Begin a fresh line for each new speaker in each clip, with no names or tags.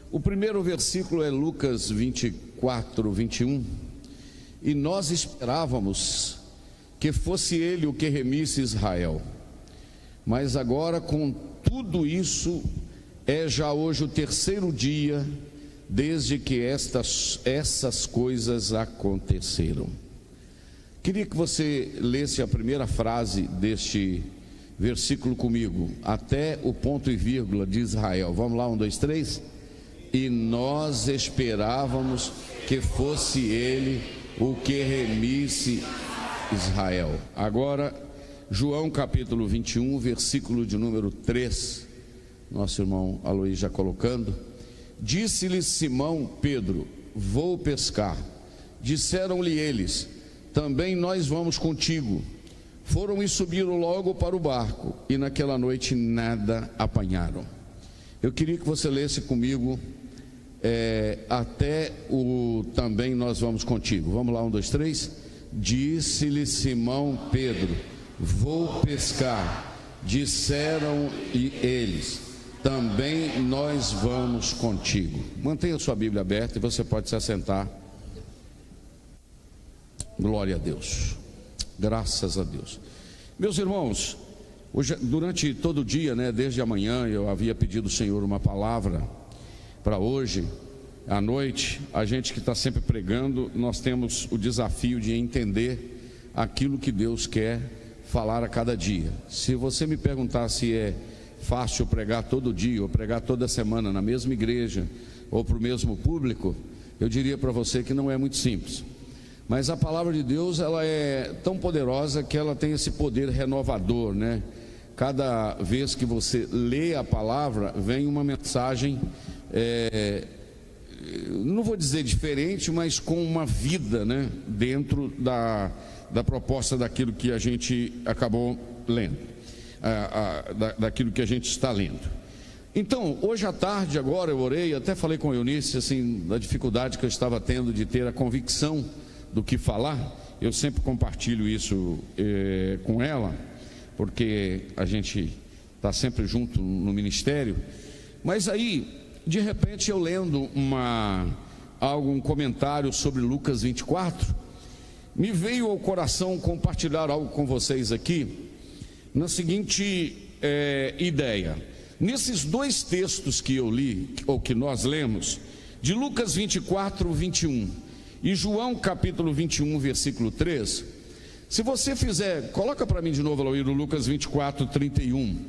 O primeiro versículo é Lucas 24, 21. E nós esperávamos que fosse ele o que remisse Israel. Mas agora, com tudo isso, é já hoje o terceiro dia desde que essas coisas aconteceram. Queria que você lesse a primeira frase deste versículo comigo, até o ponto e vírgula de Israel. Vamos lá, 1, 2, 3. E nós esperávamos que fosse ele o que remisse Israel. Agora, João capítulo 21, versículo de número 3. Nosso irmão Aloís já colocando. Disse-lhe Simão Pedro: vou pescar. Disseram-lhe eles: também nós vamos contigo. Foram e subiram logo para o barco, e naquela noite nada apanharam. Eu queria que você lesse comigo até o também nós vamos contigo. Vamos lá, 1, 2, 3. Disse-lhe Simão Pedro: vou pescar. Disseram-lhe eles: também nós vamos contigo. Mantenha sua Bíblia aberta e você pode se assentar. Glória a Deus, graças a Deus. Meus irmãos, hoje, durante todo o dia, desde amanhã, eu havia pedido ao Senhor uma palavra para hoje à noite. A gente que está sempre pregando, nós temos o desafio de entender aquilo que Deus quer falar a cada dia. Se você me perguntar se é fácil pregar todo dia ou pregar toda semana na mesma igreja ou para o mesmo público, eu diria para você que não é muito simples. Mas a palavra de Deus, ela é tão poderosa que ela tem esse poder renovador, Cada vez que você lê a palavra, vem uma mensagem, não vou dizer diferente, mas com uma vida, dentro da proposta daquilo que a gente acabou lendo, daquilo que a gente está lendo. Então, hoje à tarde, agora eu orei, até falei com a Eunice, assim, da dificuldade que eu estava tendo de ter a convicção do que falar. Eu sempre compartilho isso com ela, porque a gente está sempre junto no ministério. Mas aí, de repente, eu lendo um comentário sobre Lucas 24, me veio ao coração compartilhar algo com vocês aqui, na seguinte ideia. Nesses dois textos que eu li, ou que nós lemos, de Lucas 24, 21 e João capítulo 21, versículo 3, se você fizer, coloca para mim de novo, Aloíro, Lucas 24, 31.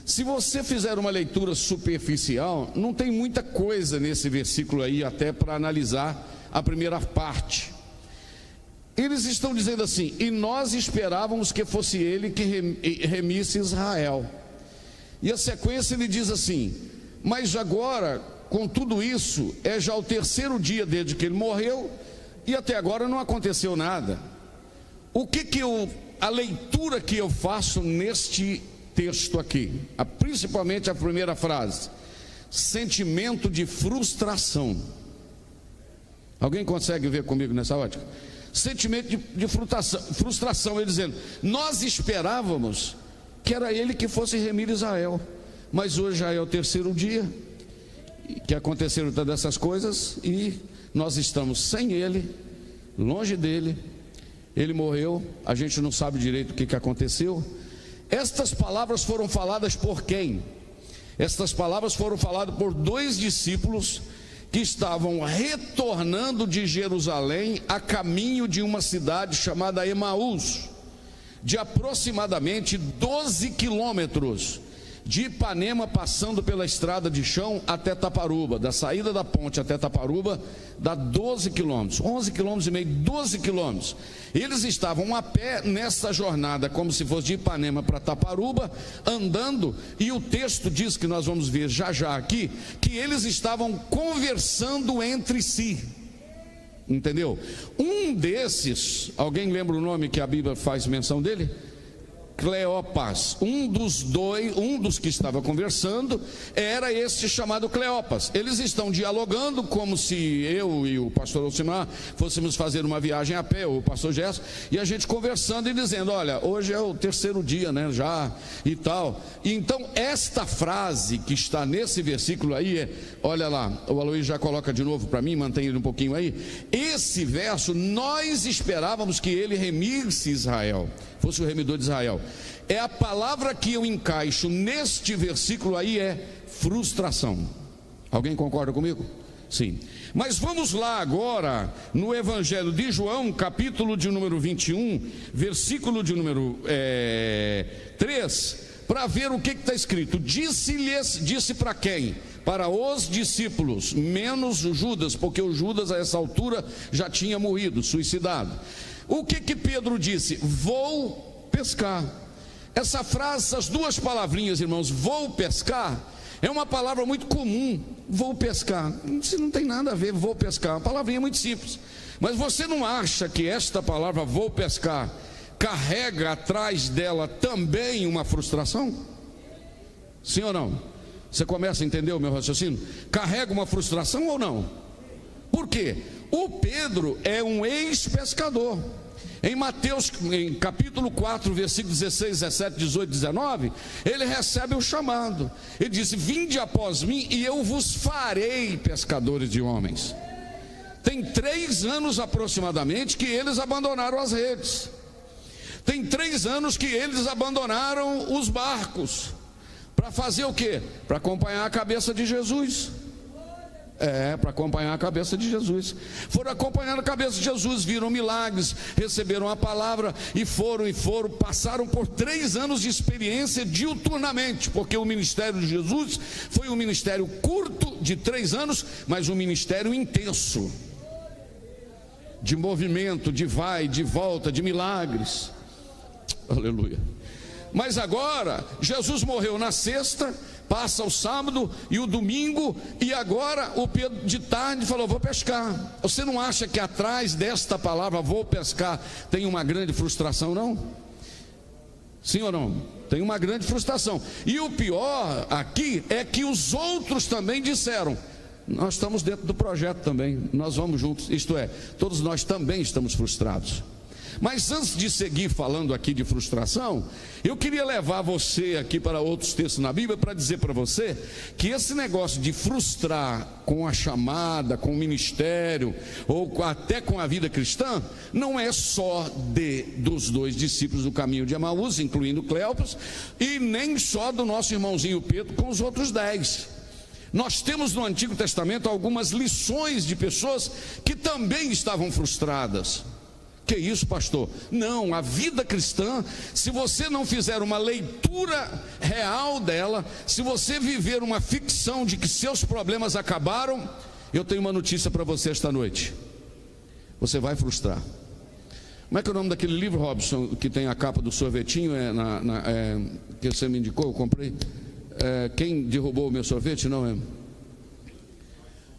Se você fizer uma leitura superficial, não tem muita coisa nesse versículo aí, até para analisar a primeira parte. Eles estão dizendo assim: e nós esperávamos que fosse ele que remisse Israel. E a sequência ele diz assim: mas agora, com tudo isso, é já o terceiro dia desde que ele morreu, e até agora não aconteceu nada. O que a leitura que eu faço neste texto aqui, principalmente a primeira frase, sentimento de frustração. Alguém consegue ver comigo nessa ótica? Sentimento de frustração, ele dizendo: nós esperávamos que era ele que fosse remir Israel, mas hoje já é o terceiro dia que aconteceram todas essas coisas, e nós estamos sem ele, longe dele. Ele morreu, a gente não sabe direito o que aconteceu. Estas palavras foram faladas por quem? Estas palavras foram faladas por dois discípulos que estavam retornando de Jerusalém a caminho de uma cidade chamada Emaús, de aproximadamente 12 quilômetros, de Ipanema, passando pela estrada de chão até Taparuba. Da saída da ponte até Taparuba dá 12 quilômetros, 11 quilômetros e meio, 12 quilômetros. Eles estavam a pé nessa jornada, como se fosse de Ipanema para Taparuba, andando, e o texto diz, que nós vamos ver já já aqui, que eles estavam conversando entre si. Entendeu? Um desses, alguém lembra o nome que a Bíblia faz menção dele? Cleopas, um dos que estava conversando era este chamado Cleopas. Eles estão dialogando como se eu e o pastor Alcimar fôssemos fazer uma viagem a pé, ou o pastor Gerson, e a gente conversando e dizendo: olha, hoje é o terceiro dia, né, já, e tal. Então esta frase que está nesse versículo aí olha lá, o Aloysio já coloca de novo para mim, mantém ele um pouquinho aí. Esse verso, nós esperávamos que ele remisse Israel, fosse o remidor de Israel. É a palavra que eu encaixo neste versículo aí, é frustração. Alguém concorda comigo? Sim. Mas vamos lá agora no Evangelho de João, capítulo de número 21, versículo de número 3, para ver o que está escrito. Disse para quem? Para os discípulos, menos Judas, porque o Judas a essa altura já tinha morrido, suicidado. O que Pedro disse? Vou pescar. Essa frase, essas duas palavrinhas, irmãos, vou pescar, é uma palavra muito comum. Vou pescar, isso não tem nada a ver, vou pescar, uma palavrinha muito simples. Mas você não acha que esta palavra vou pescar carrega atrás dela também uma frustração? Sim ou não? Você começa a entender o meu raciocínio? Carrega uma frustração ou não? Por quê? O Pedro é um ex-pescador. Em Mateus, em capítulo 4, versículos 16, 17, 18, 19, ele recebe o chamado. Ele disse: vinde após mim e eu vos farei pescadores de homens. Tem 3 anos aproximadamente que eles abandonaram as redes. Tem 3 anos que eles abandonaram os barcos. Para fazer o quê? Para acompanhar a cabeça de Jesus. Para acompanhar a cabeça de Jesus. Foram acompanhando a cabeça de Jesus, viram milagres, receberam a palavra e foram, passaram por 3 anos de experiência diuturnamente, porque o ministério de Jesus foi um ministério curto de 3 anos, mas um ministério intenso, de movimento, de vai, de volta, de milagres. Aleluia. Mas agora, Jesus morreu na sexta, passa o sábado e o domingo, e agora o Pedro de tarde falou: vou pescar. Você não acha que atrás desta palavra vou pescar tem uma grande frustração, não? Sim ou não? Tem uma grande frustração. E o pior aqui é que os outros também disseram: nós estamos dentro do projeto também, nós vamos juntos. Isto é, todos nós também estamos frustrados. Mas antes de seguir falando aqui de frustração, eu queria levar você aqui para outros textos na Bíblia para dizer para você que esse negócio de frustrar com a chamada, com o ministério, ou até com a vida cristã, não é só dos 2 discípulos do caminho de Emaús, incluindo Cleopas, e nem só do nosso irmãozinho Pedro com os outros 10. Nós temos no Antigo Testamento algumas lições de pessoas que também estavam frustradas. Que isso, pastor? Não, a vida cristã, se você não fizer uma leitura real dela, se você viver uma ficção de que seus problemas acabaram, eu tenho uma notícia para você esta noite: você vai frustrar. Como é que é o nome daquele livro, Robson, que tem a capa do sorvetinho, que você me indicou, eu comprei? Quem derrubou o meu sorvete? Não é?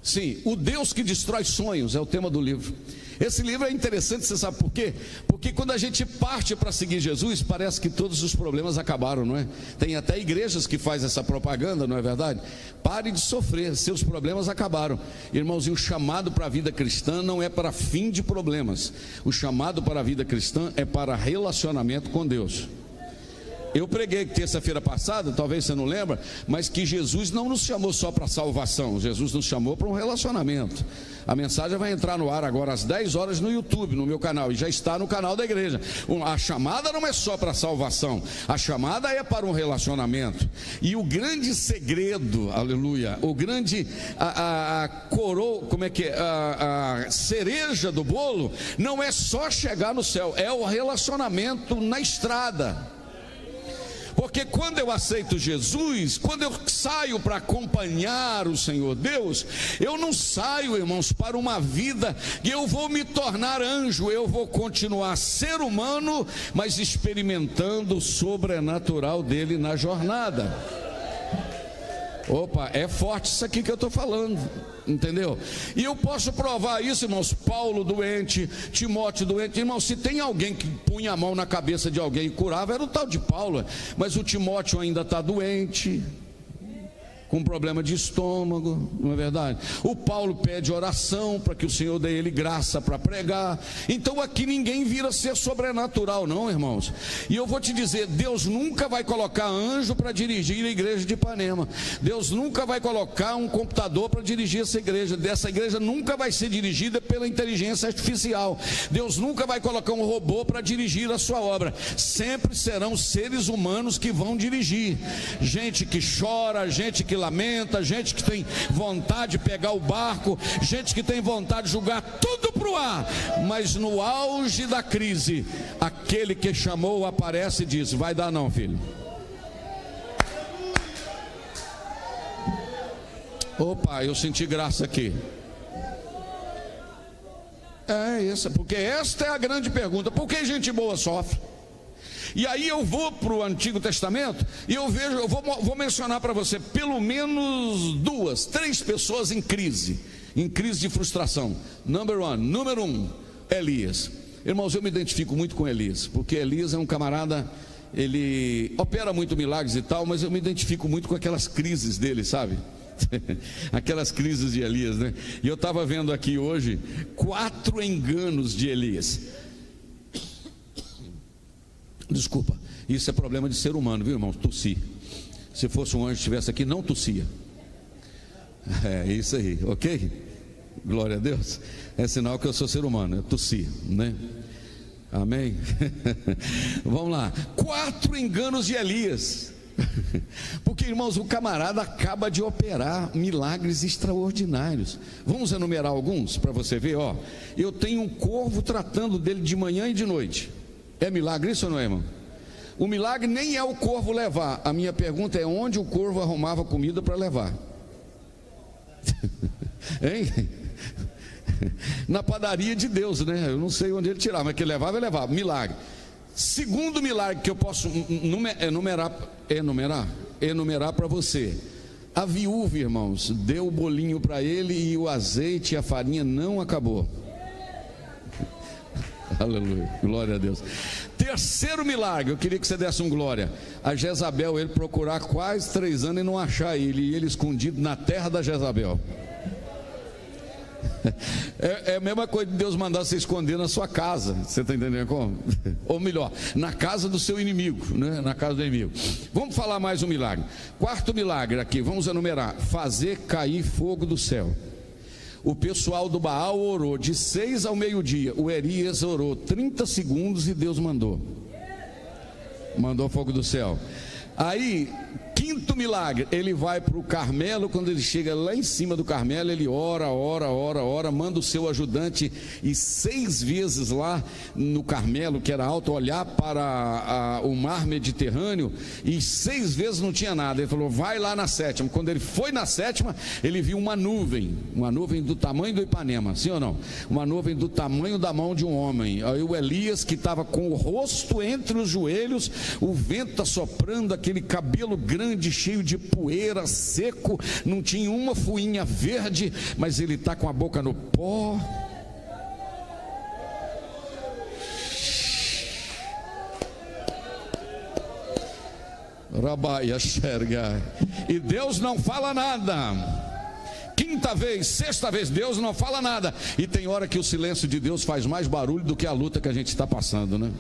Sim, O Deus que Destrói Sonhos é o tema do livro. Esse livro é interessante, você sabe por quê? Porque quando a gente parte para seguir Jesus, parece que todos os problemas acabaram, não é? Tem até igrejas que fazem essa propaganda, não é verdade? Pare de sofrer, seus problemas acabaram. Irmãozinho, o chamado para a vida cristã não é para fim de problemas. O chamado para a vida cristã é para relacionamento com Deus. Eu preguei terça-feira passada, talvez você não lembra, mas que Jesus não nos chamou só para salvação, Jesus nos chamou para um relacionamento. A mensagem vai entrar no ar agora às 10 horas no YouTube, no meu canal, e já está no canal da igreja. A chamada não é só para salvação, a chamada é para um relacionamento. E o grande segredo, aleluia, o grande coroa, a cereja do bolo, não é só chegar no céu, é o relacionamento na estrada. Porque quando eu aceito Jesus, quando eu saio para acompanhar o Senhor Deus, eu não saio, irmãos, para uma vida que eu vou me tornar anjo, eu vou continuar ser humano, mas experimentando o sobrenatural dele na jornada. Opa, é forte isso aqui que eu estou falando, entendeu? E eu posso provar isso, irmãos. Paulo doente, Timóteo doente. Irmãos, se tem alguém que punha a mão na cabeça de alguém e curava, era o tal de Paulo. Mas o Timóteo ainda está doente, com problema de estômago, não é verdade? O Paulo pede oração para que o Senhor dê ele graça para pregar. Então aqui ninguém vira ser sobrenatural, não, irmãos. E eu vou te dizer, Deus nunca vai colocar anjo para dirigir a igreja de Ipanema. Deus nunca vai colocar um computador para dirigir essa igreja. Essa igreja nunca vai ser dirigida pela inteligência artificial. Deus nunca vai colocar um robô para dirigir a sua obra. Sempre serão seres humanos que vão dirigir. Gente que chora, gente que lamenta, gente que tem vontade de pegar o barco, gente que tem vontade de jogar tudo para o ar, mas no auge da crise, aquele que chamou aparece e diz: vai dar não, filho. Opa, eu senti graça aqui. Porque esta é a grande pergunta: por que gente boa sofre? E aí eu vou para o Antigo Testamento e eu vou mencionar para você pelo menos 2, 3 pessoas em crise de frustração. Número 1, Elias. Irmãos, eu me identifico muito com Elias, porque Elias é um camarada, ele opera muito milagres e tal, mas eu me identifico muito com aquelas crises dele, sabe? Aquelas crises de Elias, né? E eu estava vendo aqui hoje 4 enganos de Elias. Desculpa, isso é problema de ser humano, viu, irmão? Tossir. Se fosse um anjo que estivesse aqui, não tossia. É isso aí, ok? Glória a Deus. É sinal que eu sou ser humano, eu tossi, né? Amém? Vamos lá. 4 enganos de Elias. Porque, irmãos, o camarada acaba de operar milagres extraordinários. Vamos enumerar alguns para você ver, ó. Eu tenho um corvo tratando dele de manhã e de noite. É milagre isso ou não é, irmão? O milagre nem é o corvo levar. A minha pergunta é: onde o corvo arrumava comida para levar? Hein? Na padaria de Deus, né? Eu não sei onde ele tirava, mas que ele levava, ele levava. Milagre. Segundo milagre que eu posso enumerar para você: a viúva, irmãos, deu o bolinho para ele e o azeite e a farinha não acabou. Aleluia, glória a Deus. Terceiro milagre, eu queria que você desse um glória. A Jezabel, ele procurar quase 3 anos e não achar ele, e ele escondido na terra da Jezabel. É a mesma coisa de Deus mandar você esconder na sua casa. Você está entendendo como? Ou melhor, na casa do seu inimigo, né? Na casa do inimigo. Vamos falar mais um milagre. 4º milagre aqui, vamos enumerar: fazer cair fogo do céu. O pessoal do Baal orou de 6 ao meio-dia. O Elias orou 30 segundos e Deus mandou fogo do céu. Aí, 5º milagre, ele vai para o Carmelo. Quando ele chega lá em cima do Carmelo, ele ora, manda o seu ajudante e 6 vezes lá no Carmelo, que era alto, olhar para o mar Mediterrâneo, e 6 vezes não tinha nada. Ele falou: vai lá na 7ª. Quando ele foi na 7ª, ele viu uma nuvem do tamanho do Ipanema, sim ou não? Uma nuvem do tamanho da mão de um homem. Aí o Elias, que estava com o rosto entre os joelhos, o vento assoprando, aquele cabelo grande, cheio de poeira, seco, não tinha uma fuinha verde, mas ele está com a boca no pó. Rabaia xerga. E Deus não fala nada. 5ª vez, 6ª vez, Deus não fala nada. E tem hora que o silêncio de Deus faz mais barulho do que a luta que a gente está passando, né?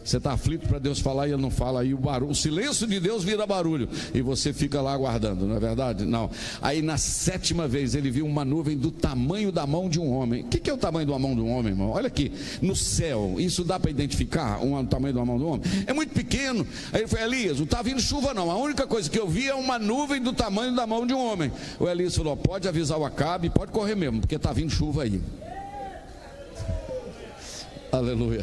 Você está aflito para Deus falar e Ele não fala, aí o silêncio de Deus vira barulho e você fica lá aguardando, não é verdade? Não. Aí na 7ª vez ele viu uma nuvem do tamanho da mão de um homem. O que é o tamanho da mão de um homem, irmão? Olha aqui, no céu, isso dá para identificar o tamanho da mão do homem? É muito pequeno. Aí ele falou: Elias, não está vindo chuva não, a única coisa que eu vi é uma nuvem do tamanho da mão de um homem. O Elias falou: pode avisar o Acabe, pode correr mesmo, porque está vindo chuva aí. Aleluia.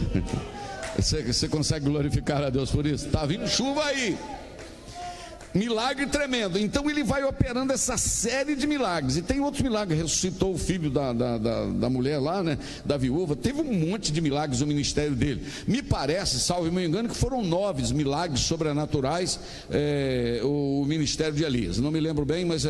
Você consegue glorificar a Deus por isso? Está vindo chuva aí. Milagre tremendo. Então ele vai operando essa série de milagres. E tem outros milagres. Ressuscitou o filho da mulher lá, né? Da viúva. Teve um monte de milagres no ministério dele. Me parece, salvo meu engano, que foram 9 milagres sobrenaturais o ministério de Elias. Não me lembro bem, mas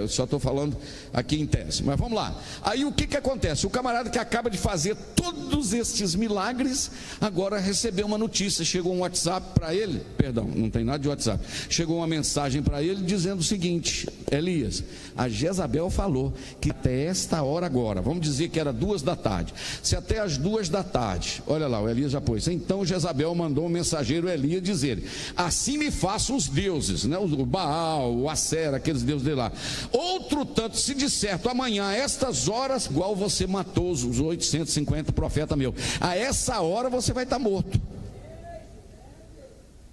só estou falando aqui em tese. Mas vamos lá. Aí o que acontece? O camarada que acaba de fazer todos estes milagres, agora recebeu uma notícia. Chegou um WhatsApp para ele. Perdão, não tem nada de WhatsApp. Chegou uma mensagem para ele dizendo o seguinte: Elias, a Jezabel falou que até esta hora agora, vamos dizer que era 2 da tarde, se até as 2 da tarde, olha lá, o Elias já pôs, então Jezabel mandou um mensageiro Elias dizer: assim me façam os deuses, né? O Baal, o Acera, aqueles deuses de lá. Outro tanto, se de certo amanhã a estas horas, igual você matou os 850 profetas meus, a essa hora você vai estar morto.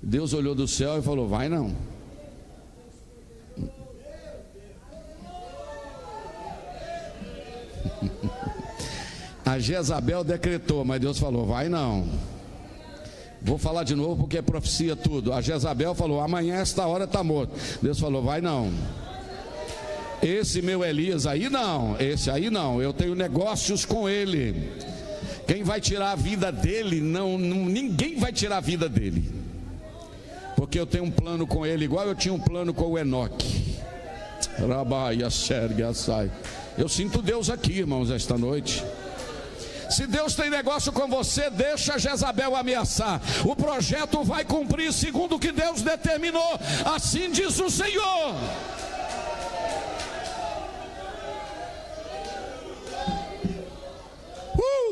Deus olhou do céu e falou: vai não. A Jezabel decretou, mas Deus falou: vai não. Vou falar de novo porque é profecia tudo. A Jezabel falou: amanhã esta hora está morto. Deus falou: vai não. Esse meu Elias aí não, esse aí não, eu tenho negócios com ele. Quem vai tirar a vida dele? Ninguém vai tirar a vida dele, porque eu tenho um plano com ele, igual eu tinha um plano com o Enoque. Rabaia, Sérgia, sai. Eu sinto Deus aqui, irmãos, esta noite. Se Deus tem negócio com você, deixa Jezabel ameaçar. O projeto vai cumprir segundo o que Deus determinou. Assim diz o Senhor.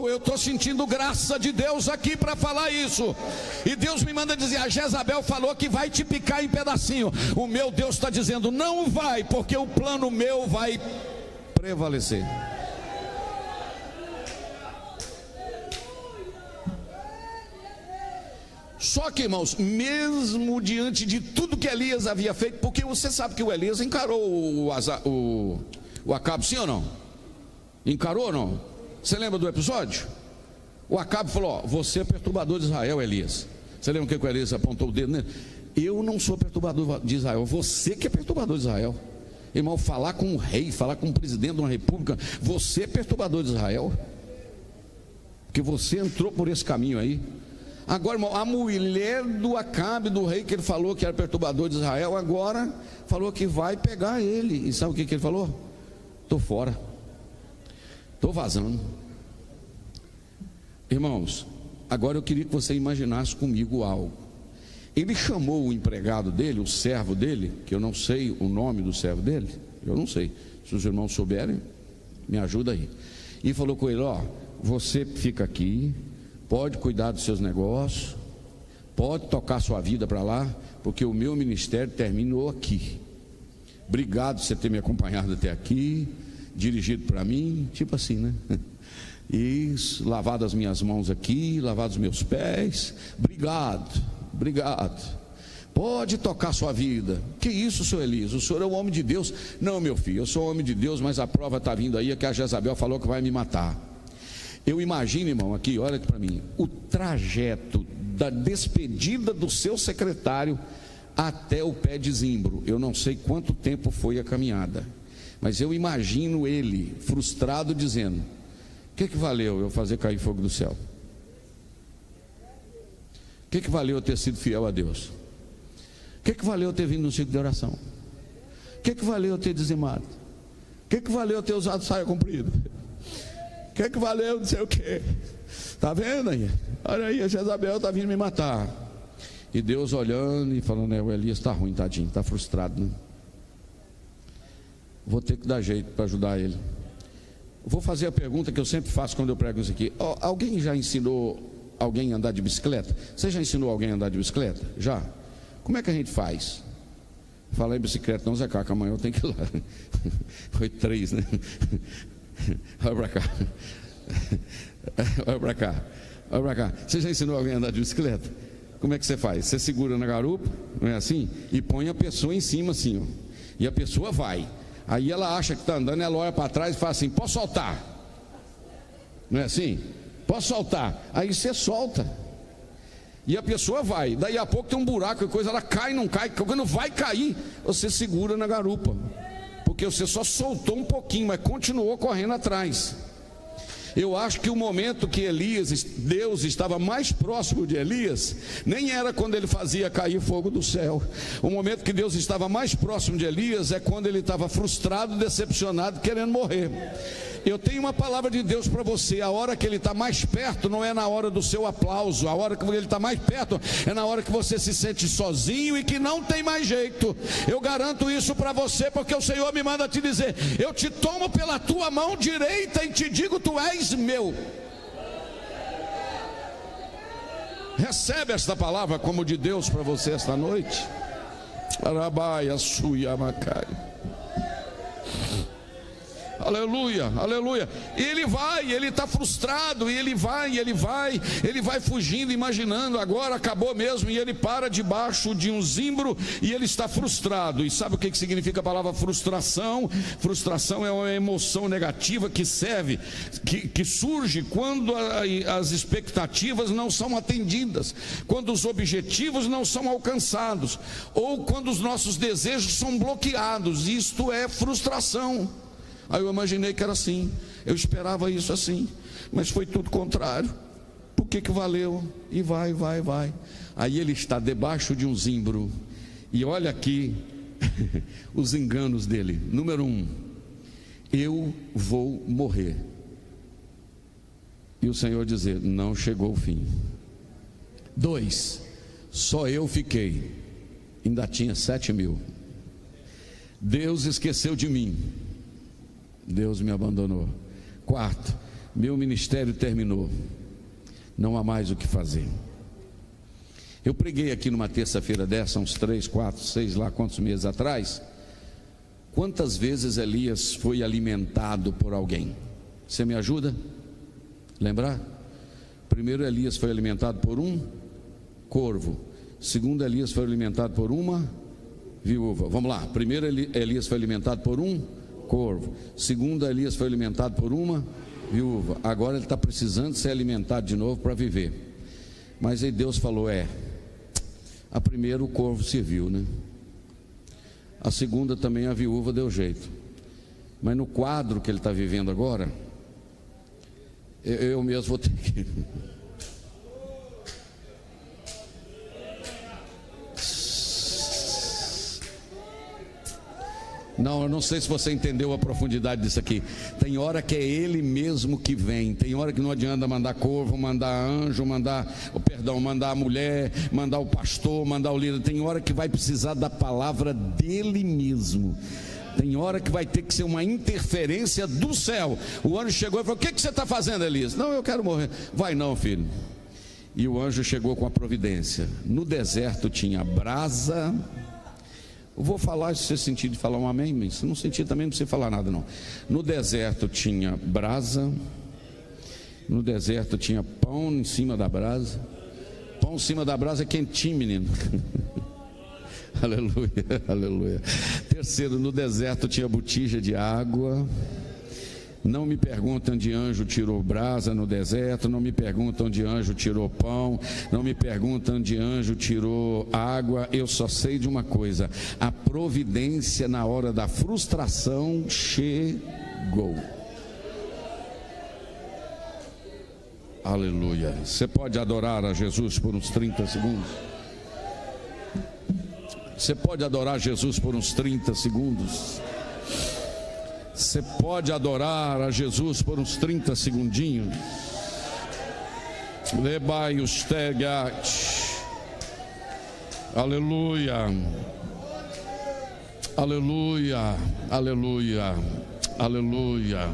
Eu estou sentindo graça de Deus aqui para falar isso. E Deus me manda dizer: a Jezabel falou que vai te picar em pedacinho. O meu Deus está dizendo: não vai, porque o plano meu vai prevalecer. Só que, irmãos, mesmo diante de tudo que Elias havia feito, porque você sabe que o Elias encarou o Acabe, sim ou não? Encarou ou não? Você lembra do episódio? O Acabe falou: ó, você é perturbador de Israel, Elias. Você lembra que o Elias apontou o dedo nele? Eu não sou perturbador de Israel, você que é perturbador de Israel. Irmão, falar com um rei, falar com um presidente de uma república, você é perturbador de Israel, porque você entrou por esse caminho aí. Agora, irmão, a mulher do Acabe, do rei que ele falou que era perturbador de Israel, agora falou que vai pegar ele. E sabe o que ele falou? Estou fora, estou vazando. Irmãos, agora eu queria que você imaginasse comigo algo. Ele chamou o empregado dele, o servo dele, que eu não sei o nome do servo dele, eu não sei, se os irmãos souberem, me ajuda aí. E falou com ele: ó, você fica aqui, pode cuidar dos seus negócios, pode tocar sua vida para lá, porque o meu ministério terminou aqui. Obrigado por você ter me acompanhado até aqui, dirigido para mim, tipo assim, né? E lavado as minhas mãos aqui, lavado os meus pés. Obrigado. Pode tocar sua vida. Que isso, senhor Elias? O senhor é um homem de Deus? Não, meu filho, eu sou um homem de Deus, mas a prova está vindo aí, é que a Jezabel falou que vai me matar. Eu imagino, irmão, aqui, olha aqui para mim, o trajeto da despedida do seu secretário até o pé de Zimbro. Eu não sei quanto tempo foi a caminhada, mas eu imagino ele frustrado dizendo: o que valeu eu fazer cair fogo do céu? O que valeu eu ter sido fiel a Deus? O que valeu eu ter vindo no ciclo de oração? O que valeu eu ter dizimado? O que valeu eu ter usado saia comprida? O que valeu não sei o que? Está vendo aí? Olha aí, a Jezabel está vindo me matar. E Deus olhando e falando: o Elias está ruim, tadinho, está frustrado, né? Vou ter que dar jeito para ajudar ele. Vou fazer a pergunta que eu sempre faço quando eu prego isso aqui. Alguém já ensinou alguém a andar de bicicleta? Você já ensinou alguém a andar de bicicleta? Já? Como é que a gente faz? Fala em bicicleta, não, Zé Caca, amanhã eu tenho que ir lá. Foi 3, né? Olha para cá. Olha para cá. Olha para cá. Você já ensinou alguém a andar de bicicleta? Como é que você faz? Você segura na garupa, não é assim? E põe a pessoa em cima assim, ó. E a pessoa vai. Aí ela acha que está andando, ela olha para trás e fala assim: posso soltar? Não é assim? Posso soltar? Aí você solta. E a pessoa vai, daí a pouco tem um buraco e coisa, ela cai, não cai, quando vai cair, você segura na garupa, porque você só soltou um pouquinho, mas continuou correndo atrás. Eu acho que o momento que Deus estava mais próximo de Elias, nem era quando ele fazia cair fogo do céu. O momento que Deus estava mais próximo de Elias é quando ele estava frustrado, decepcionado, querendo morrer. Eu tenho uma palavra de Deus para você: a hora que ele está mais perto não é na hora do seu aplauso, a hora que ele está mais perto é na hora que você se sente sozinho e que não tem mais jeito. Eu garanto isso para você, porque o Senhor me manda te dizer: eu te tomo pela tua mão direita e te digo, tu és meu. Recebe esta palavra como de Deus para você esta noite. Arabaia, suia, macai. Aleluia, aleluia. E ele está frustrado, e ele vai fugindo, imaginando, agora acabou mesmo, e ele para debaixo de um zimbro, e ele está frustrado. E sabe o que significa a palavra frustração? Frustração é uma emoção negativa que surge quando as expectativas não são atendidas, quando os objetivos não são alcançados, ou quando os nossos desejos são bloqueados. Isto é frustração. Aí eu imaginei que era assim, eu esperava isso assim, mas foi tudo contrário. Por que valeu? E vai. Aí ele está debaixo de um zimbro, e olha aqui os enganos dele. Número 1, eu vou morrer. E o Senhor dizer, não chegou o fim. 2, só eu fiquei, ainda tinha 7.000. Deus esqueceu de mim, Deus me abandonou. 4, meu ministério terminou, não há mais o que fazer. Eu preguei aqui numa terça-feira dessa, uns 3, 4, 6 lá quantos meses atrás, quantas vezes Elias foi alimentado por alguém. Você me ajuda? Lembrar? Primeiro Elias foi alimentado por um corvo. Segundo Elias foi alimentado por uma viúva. Vamos lá, primeiro Elias foi alimentado por um corvo. Segundo Elias foi alimentado por uma viúva. Agora ele está precisando ser alimentado de novo para viver. Mas aí Deus falou, a primeira o corvo serviu, né? A segunda também a viúva deu jeito. Mas no quadro que ele está vivendo agora, eu mesmo vou ter que... Não, eu não sei se você entendeu a profundidade disso aqui. Tem hora que é Ele mesmo que vem. Tem hora que não adianta mandar corvo, mandar anjo, mandar a mulher, mandar o pastor, mandar o líder. Tem hora que vai precisar da palavra dele mesmo. Tem hora que vai ter que ser uma interferência do céu. O anjo chegou e falou, o que você está fazendo, Elias? Não, eu quero morrer. Vai não, filho. E o anjo chegou com a providência. No deserto tinha brasa. Eu vou falar, se você sentir de falar um amém, mas se não sentir também não precisa falar nada não. No deserto tinha brasa, no deserto tinha pão em cima da brasa. Pão em cima da brasa é quentinho, menino. Aleluia, aleluia. Terceiro, no deserto tinha botija de água. Não me perguntam onde anjo tirou brasa no deserto, não me perguntam onde anjo tirou pão, não me perguntam onde anjo tirou água. Eu só sei de uma coisa: a providência na hora da frustração chegou. Aleluia. Você pode adorar a Jesus por uns 30 segundos? Você pode adorar Jesus por uns 30 segundos? Você pode adorar a Jesus por uns 30 segundinhos? Lebai os tegat. Aleluia. Aleluia. Aleluia. Aleluia.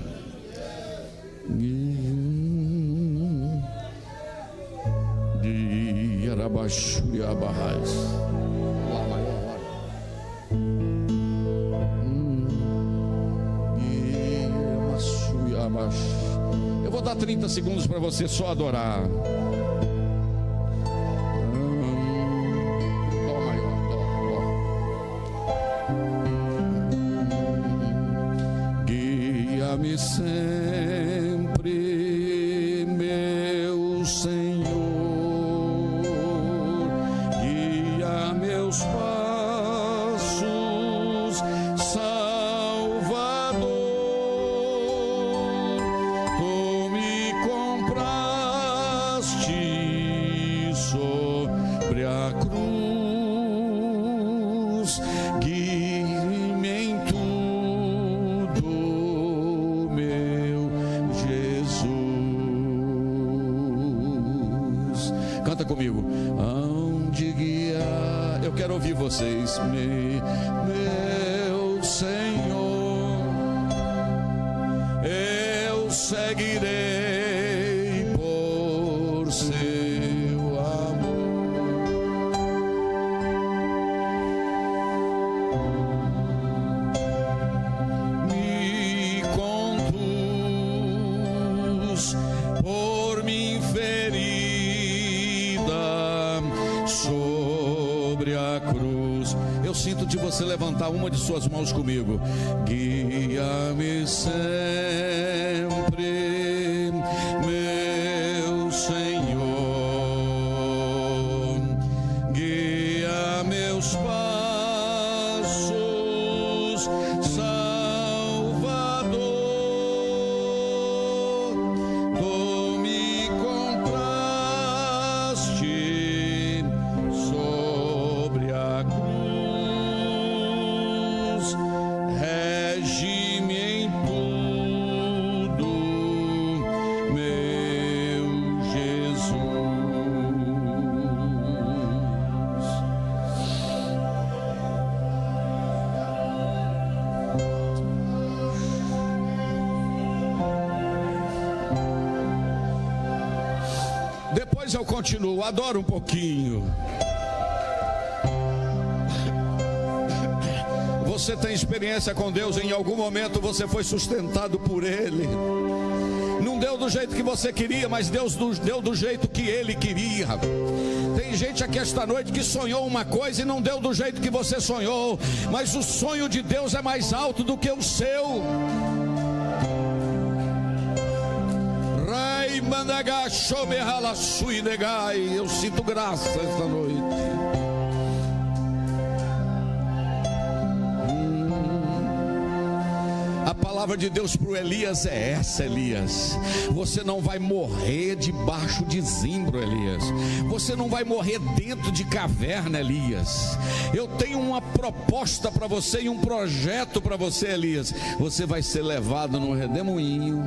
De Arabashuri Abarrais. Eu vou dar 30 segundos para você só adorar. Dó maior, dó. Guia-me sempre, meu Senhor, comigo. Aonde guiar? Eu quero ouvir vocês. Meu Senhor, eu seguirei por seu amor. Me conduz por mim ferida sobre a cruz. Eu sinto de você levantar uma de suas mãos comigo. Guia-me sempre, meu Senhor, guia meus passos, Salvador. Tu me compraste sobre a cruz, rege-me em tudo, meu Jesus. Depois eu continuo, adoro um pouquinho. Você tem experiência com Deus, em algum momento você foi sustentado por Ele. Não deu do jeito que você queria, mas Deus deu do jeito que Ele queria. Tem gente aqui esta noite que sonhou uma coisa e não deu do jeito que você sonhou, mas o sonho de Deus é mais alto do que o seu. Eu sinto graça esta noite. A palavra de Deus para o Elias é essa: Elias, você não vai morrer debaixo de zimbro, Elias. Você não vai morrer dentro de caverna, Elias. Eu tenho uma proposta para você e um projeto para você, Elias. Você vai ser levado no redemoinho.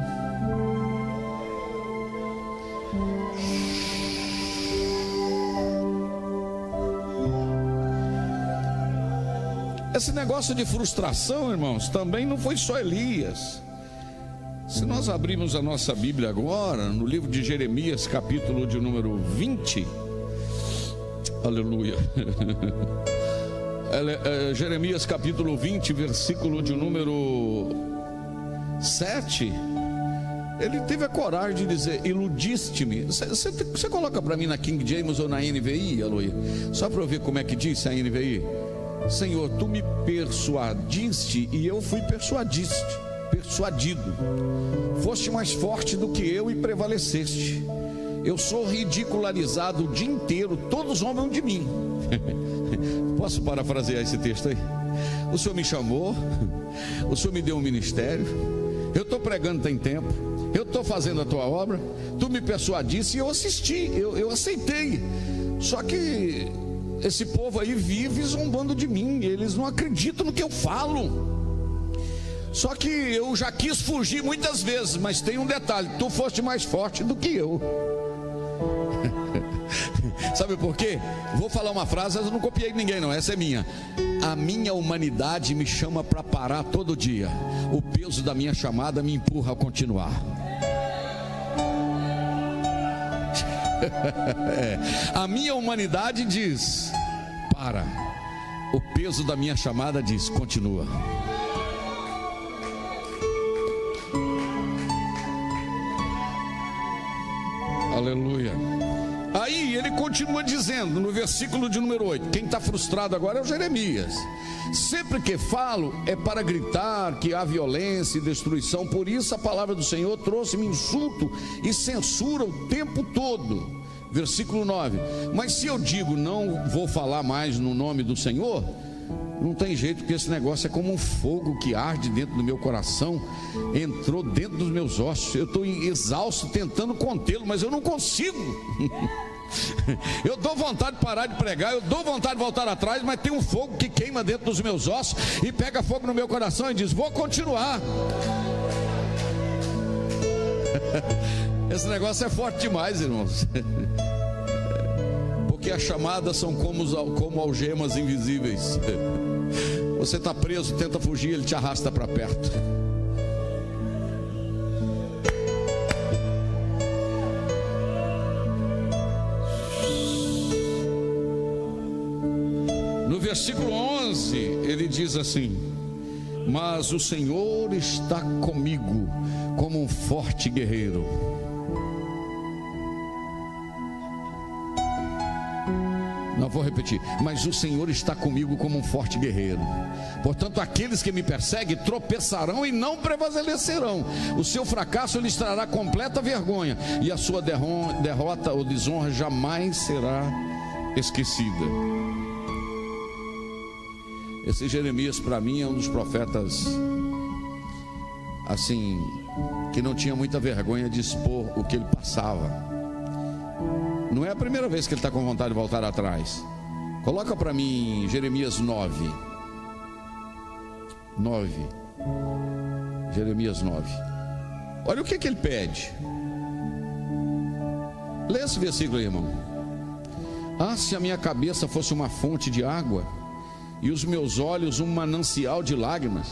Esse negócio de frustração, irmãos, também não foi só Elias. Se nós abrirmos a nossa Bíblia agora, no livro de Jeremias, capítulo de número 20, aleluia, Jeremias capítulo 20, versículo de número 7, ele teve a coragem de dizer: iludiste-me. Você coloca para mim na King James ou na NVI, aleluia, só para eu ver como é que diz a NVI. Senhor, tu me persuadiste e eu fui persuadido. Foste mais forte do que eu e prevaleceste. Eu sou ridicularizado o dia inteiro, todos zombam de mim. Posso parafrasear esse texto aí? O Senhor me chamou, o Senhor me deu um ministério, eu estou pregando tem tempo, eu estou fazendo a tua obra, tu me persuadiste e eu assisti, eu aceitei. Só que esse povo aí vive zombando de mim, eles não acreditam no que eu falo. Só que eu já quis fugir muitas vezes, mas tem um detalhe: tu foste mais forte do que eu. Sabe por quê? Vou falar uma frase, eu não copiei de ninguém não, essa é minha. A minha humanidade me chama para parar todo dia. O peso da minha chamada me empurra a continuar. A minha humanidade diz: para. O peso da minha chamada diz: continua. Aleluia. Aí ele continua dizendo no versículo de número 8. Quem está frustrado agora é o Jeremias. Sempre que falo é para gritar que há violência e destruição. Por isso a palavra do Senhor trouxe-me insulto e censura o tempo todo. Versículo 9. Mas se eu digo não vou falar mais no nome do Senhor, não tem jeito, porque esse negócio é como um fogo que arde dentro do meu coração, entrou dentro dos meus ossos. Eu estou exausto tentando contê-lo, mas eu não consigo. Eu dou vontade de parar de pregar, eu dou vontade de voltar atrás, mas tem um fogo que queima dentro dos meus ossos e pega fogo no meu coração e diz: vou continuar. Esse negócio é forte demais, irmãos. porque as chamadas são como algemas invisíveis. Você está preso, tenta fugir, ele te arrasta para perto. No versículo 11, ele diz assim: mas o Senhor está comigo como um forte guerreiro. Não, vou repetir. Mas o Senhor está comigo como um forte guerreiro. Portanto, aqueles que me perseguem tropeçarão e não prevalecerão. O seu fracasso lhes trará completa vergonha, e a sua derrota ou desonra jamais será esquecida. Esse Jeremias, para mim, é um dos profetas assim, que não tinha muita vergonha de expor o que ele passava. Não é a primeira vez que ele está com vontade de voltar atrás. Coloca para mim Jeremias 9. Jeremias 9. Olha o que ele pede. Lê esse versículo aí, irmão. Ah, se a minha cabeça fosse uma fonte de água, e os meus olhos um manancial de lágrimas,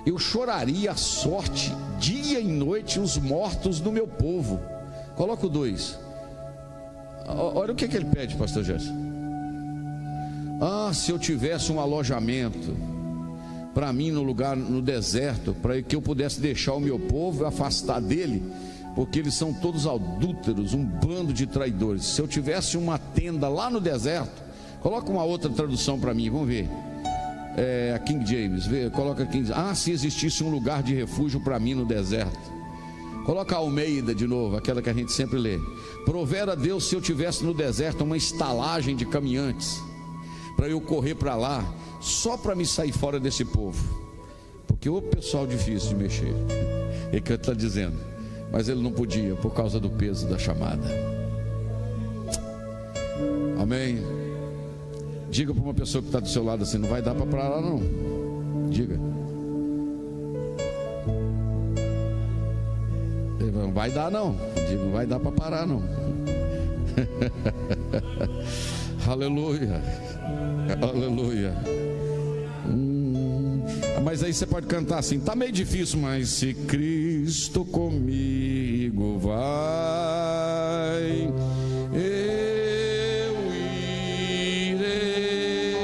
eu choraria a sorte dia e noite os mortos do meu povo. Coloca o 2. Olha o que ele pede, pastor Gerson. Ah, se eu tivesse um alojamento para mim no lugar, no deserto, para que eu pudesse deixar o meu povo e afastar dele, porque eles são todos adúlteros, um bando de traidores. Se eu tivesse uma tenda lá no deserto. Coloca uma outra tradução para mim, vamos ver. A King James, coloca King James. Ah, se existisse um lugar de refúgio para mim no deserto. Coloca a Almeida de novo, aquela que a gente sempre lê. Provera a Deus se eu tivesse no deserto uma estalagem de caminhantes, para eu correr para lá, só para me sair fora desse povo. Porque o pessoal difícil de mexer. É que ele está dizendo. Mas ele não podia, por causa do peso da chamada. Amém. Diga para uma pessoa que está do seu lado assim: não vai dar para parar não. Diga. Não vai dar não. Diga, não vai dar para parar não. Aleluia. Aleluia. Mas aí você pode cantar assim: tá meio difícil, mas se Cristo comigo vai, eu irei.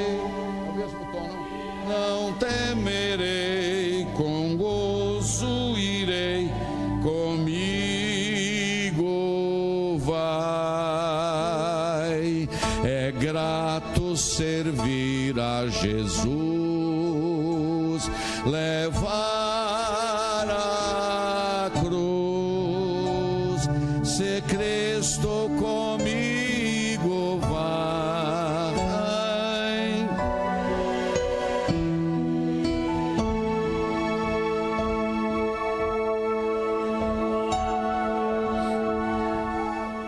É o mesmo tom, não? Não temerei, com gozo irei, comigo vai. É grato servir a Jesus, levar a cruz, se Cristo comigo vai.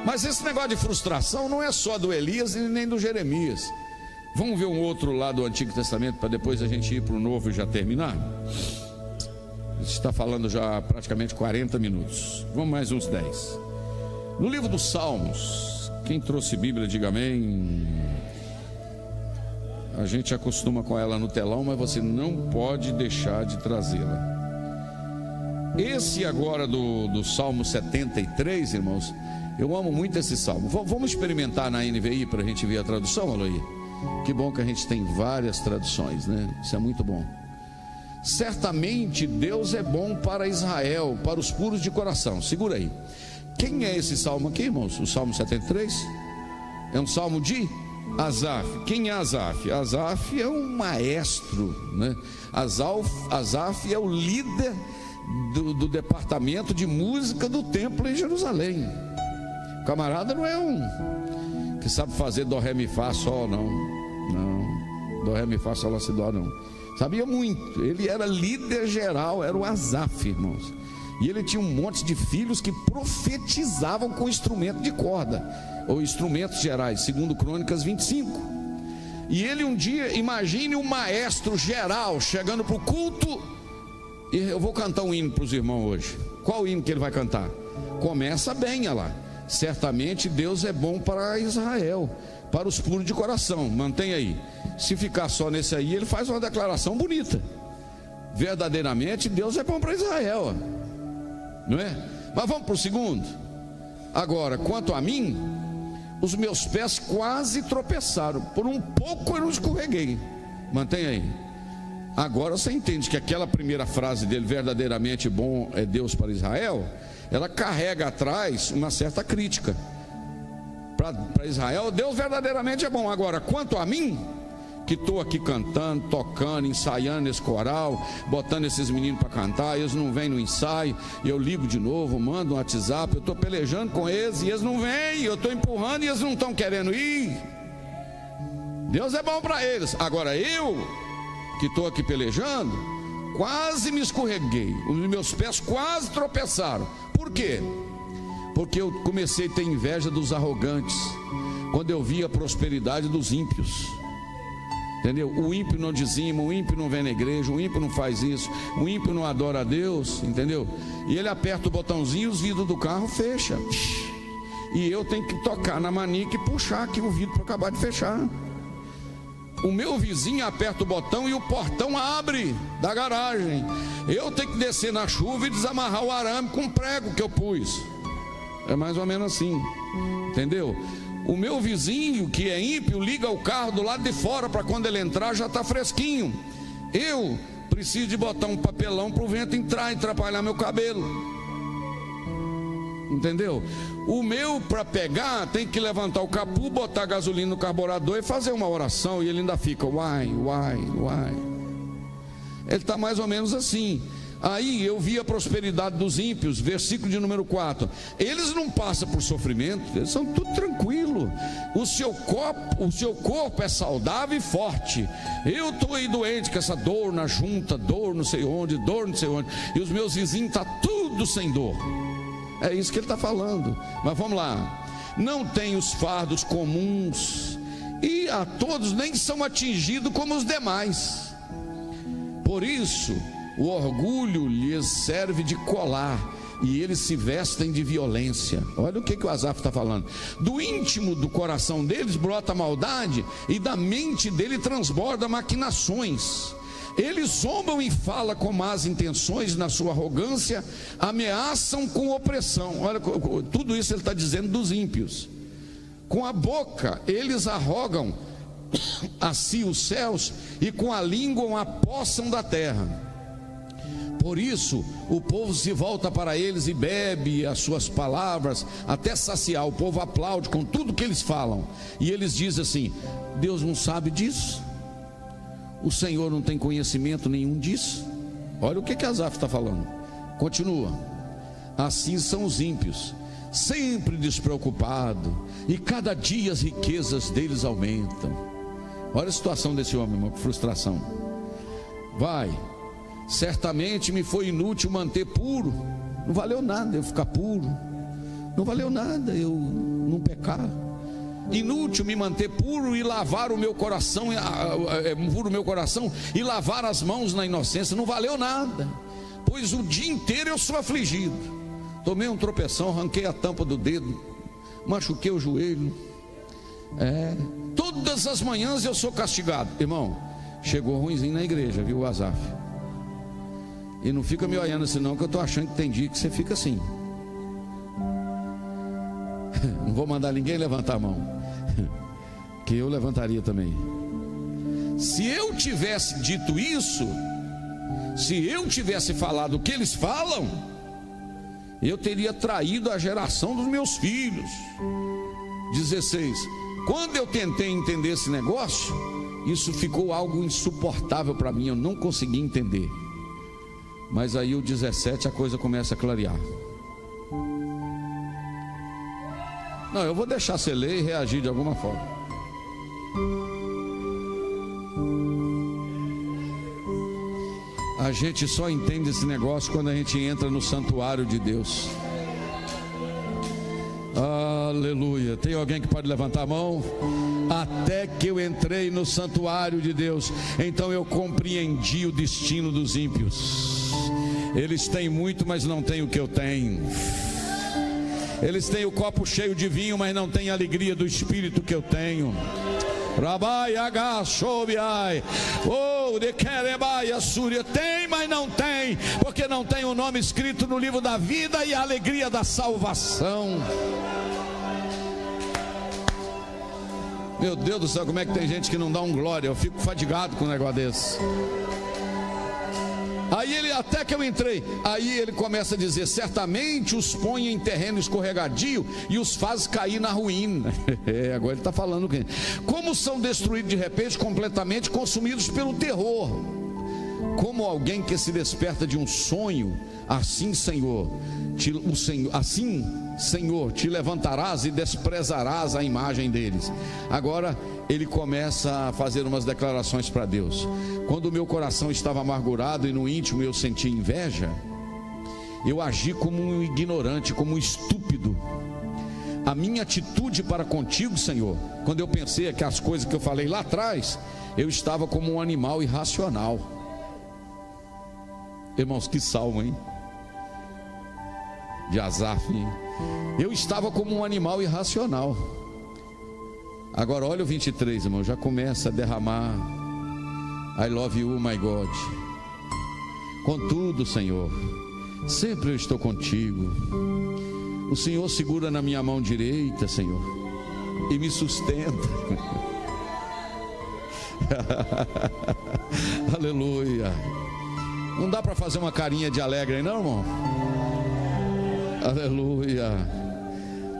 Mas esse negócio de frustração não é só do Elias e nem do Jeremias. Vamos ver um outro lá do Antigo Testamento, para depois a gente ir para o Novo e já terminar. A gente está falando já praticamente 40 minutos. Vamos mais uns 10. No livro dos Salmos, quem trouxe Bíblia, diga amém. A gente acostuma com ela no telão, mas você não pode deixar de trazê-la. Esse agora do Salmo 73, irmãos, eu amo muito esse salmo. Vamos experimentar na NVI para a gente ver a tradução, Aloí? Que bom que a gente tem várias traduções, né? Isso é muito bom. Certamente Deus é bom para Israel, para os puros de coração. Segura aí. Quem é esse salmo aqui, irmãos? O Salmo 73? É um salmo de Asaf. Quem é Asaf? Asaf é um maestro, né? Asaf é o líder do departamento de música do templo em Jerusalém. O camarada não é um que sabe fazer dó, ré, mi, fá, sol, não. Dó, ré, mi, fá, sol, lá, si, dó, não. Sabia muito. Ele era líder geral, era o Asaf, irmãos. E ele tinha um monte de filhos que profetizavam com instrumento de corda, ou instrumentos gerais, segundo Crônicas 25. E ele um dia, imagine um maestro geral chegando para o culto, e eu vou cantar um hino para os irmãos hoje. Qual hino que ele vai cantar? Começa bem, olha lá. certamente Deus é bom para Israel, para os puros de coração. Mantém aí. Se ficar só nesse aí, ele faz uma declaração bonita. Verdadeiramente Deus é bom para Israel, não é? Mas vamos para o segundo. Agora, quanto a mim, os meus pés quase tropeçaram, por um pouco eu não escorreguei. Mantém aí. Agora você entende que aquela primeira frase dele, verdadeiramente bom é Deus para Israel, ela carrega atrás uma certa crítica. Para Israel, Deus verdadeiramente é bom. Agora, quanto a mim, que estou aqui cantando, tocando, ensaiando esse coral, botando esses meninos para cantar, eles não vêm no ensaio, eu ligo de novo, mando um WhatsApp, eu estou pelejando com eles e eles não vêm, eu estou empurrando e eles não estão querendo ir. Deus é bom para eles. Agora eu, que estou aqui pelejando, quase me escorreguei, os meus pés quase tropeçaram. Por quê? Porque eu comecei a ter inveja dos arrogantes, quando eu vi a prosperidade dos ímpios. Entendeu? O ímpio não dizima, o ímpio não vem na igreja, o ímpio não faz isso, o ímpio não adora a Deus, entendeu? E ele aperta o botãozinho, os vidros do carro fecham. E eu tenho que tocar na manica e puxar aqui o vidro para acabar de fechar. O meu vizinho aperta o botão e o portão abre da garagem. Eu tenho que descer na chuva e desamarrar o arame com prego que eu pus. É mais ou menos assim, entendeu? O meu vizinho, que é ímpio, liga o carro do lado de fora para quando ele entrar já está fresquinho. Eu preciso de botar um papelão para o vento entrar e atrapalhar meu cabelo. Entendeu? O meu, para pegar, tem que levantar o capu, botar gasolina no carburador e fazer uma oração. E ele ainda fica, uai. Ele está mais ou menos assim. Aí eu vi a prosperidade dos ímpios, versículo de número 4. Eles não passam por sofrimento, eles são tudo tranquilo. O seu corpo é saudável e forte. Eu estou aí doente com essa dor na junta, dor não sei onde. E os meus vizinhos estão tudo sem dor. É isso que ele está falando. Mas vamos lá. Não tem os fardos comuns, e a todos nem são atingidos como os demais. Por isso o orgulho lhes serve de colar, e eles se vestem de violência. Olha o que o Asaf está falando. Do íntimo do coração deles brota maldade, e da mente dele transborda maquinações. Eles zombam e falam com más intenções, na sua arrogância ameaçam com opressão. Olha, tudo isso ele está dizendo dos ímpios. Com a boca eles arrogam a si os céus, e com a língua apossam da terra. Por isso o povo se volta para eles e bebe as suas palavras até saciar. O povo aplaude com tudo que eles falam, e eles dizem assim: Deus não sabe disso? O Senhor não tem conhecimento nenhum disso? Olha o que Asaf está falando. Continua. Assim são os ímpios, sempre despreocupados, e cada dia as riquezas deles aumentam. Olha a situação desse homem, irmão, que frustração. Vai. Certamente me foi inútil manter puro. Não valeu nada eu ficar puro. Não valeu nada eu não pecar. Inútil me manter puro e lavar o meu coração, puro o meu coração, e lavar as mãos na inocência. Não valeu nada, pois o dia inteiro eu sou afligido. Tomei um tropeção, arranquei a tampa do dedo, machuquei o joelho. Todas as manhãs eu sou castigado. Irmão, chegou ruimzinho na igreja, viu, Asaf? E não fica me olhando assim não, que eu estou achando que tem dia que você fica assim. Não vou mandar ninguém levantar a mão, que eu levantaria também. Se eu tivesse dito isso, se eu tivesse falado o que eles falam, eu teria traído a geração dos meus filhos. 16. Quando eu tentei entender esse negócio, isso ficou algo insuportável para mim, eu não consegui entender. Mas aí o 17 a coisa começa a clarear. Não, eu vou deixar você ler e reagir de alguma forma. A gente só entende esse negócio quando a gente entra no santuário de Deus. Aleluia. Tem alguém que pode levantar a mão? Até que eu entrei no santuário de Deus, então eu compreendi o destino dos ímpios. Eles têm muito, mas não têm o que eu tenho. Eles têm o copo cheio de vinho, mas não têm a alegria do Espírito que eu tenho. Rabai agachobiai, oh, de querebaia súria, tem, mas não tem, porque não tem o nome escrito no livro da vida e a alegria da salvação. Meu Deus do céu, como é que tem gente que não dá um glória? Eu fico fadigado com um negócio desse. Aí ele, até que eu entrei, aí ele começa a dizer: certamente os põe em terreno escorregadio e os faz cair na ruína. Agora ele está falando que como são destruídos de repente, completamente consumidos pelo terror. Como alguém que se desperta de um sonho, assim Senhor, Senhor, te levantarás e desprezarás a imagem deles. Agora ele começa a fazer umas declarações para Deus. Quando o meu coração estava amargurado e no íntimo eu senti inveja, eu agi como um ignorante, como um estúpido. A minha atitude para contigo, Senhor, quando eu pensei que as coisas que eu falei lá atrás, eu estava como um animal irracional. Irmãos, que salmo, hein? De Asaf. Eu estava como um animal irracional. Agora olha o 23, irmão, já começa a derramar I love you, my God. Contudo, Senhor, sempre eu estou contigo. O Senhor segura na minha mão direita, Senhor, e me sustenta. Aleluia. Não dá para fazer uma carinha de alegre aí, não, irmão? Aleluia.